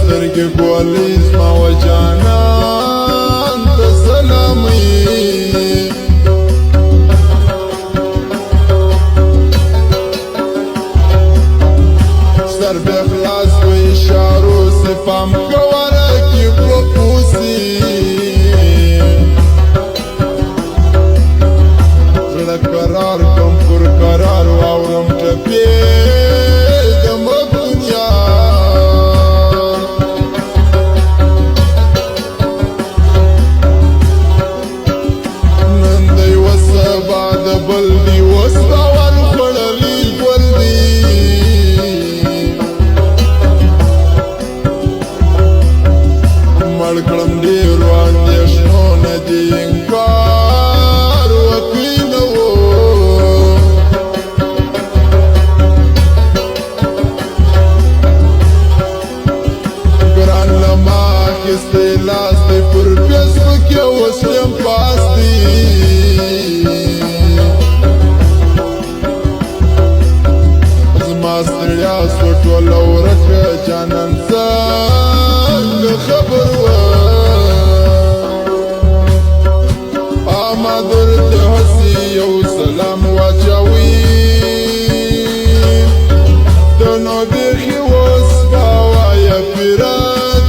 سترګې ګولې زما و جانان ته سلامي سر بیا خلاص په اشارو سي پام کوره کې پروپوسي زړه قرار کوم پر قرار واورم ټپې د مدنیا نن دی وسبا د بل دی وسبا ور خړلې ګل دی مړ کړم ډېرو اندېښنو نه دي انکار وکړي نه و ګران له ما اخیستی لاس دی پر فیسبوک یې اوس یم پاس دی زما ستړیا سوه ټوله ورکه جانان څنګه خبر وه ما درته هسې یو سلام واچوي ته نو بیخي اوس به وایه پیره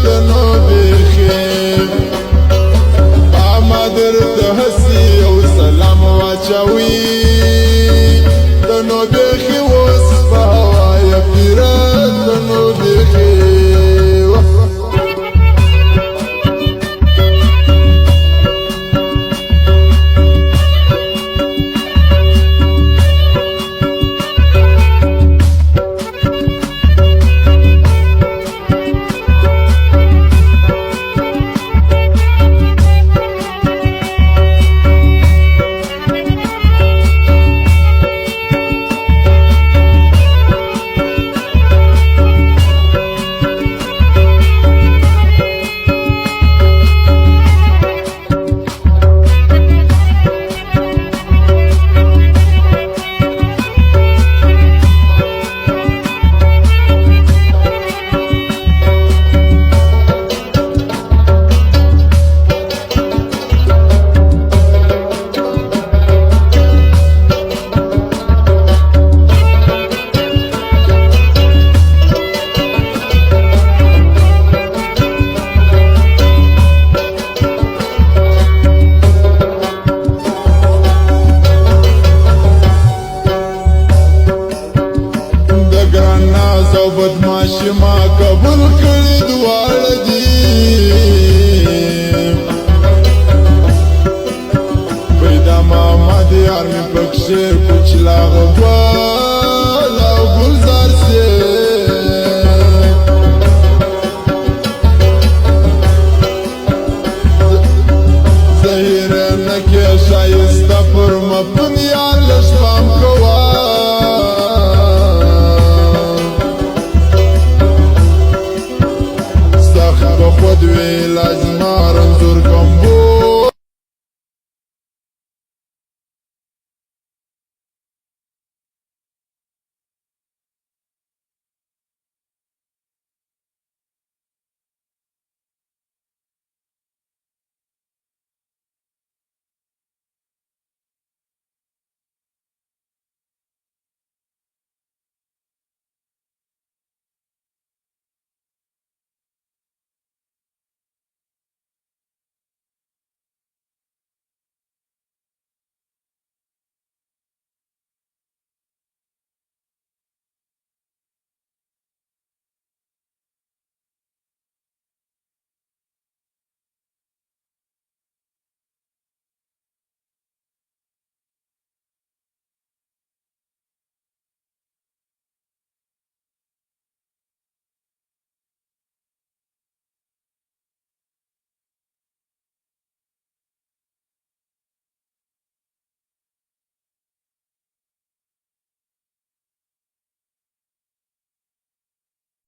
ته نو بیخي ما درته هسې یو سلام واچوي ته نو بیخي اوس به وایه پیره ته نو بیخي بدماشي ما قبول کړي دواړه دي پیدا ما دې یار مې پکښې کچلا غوا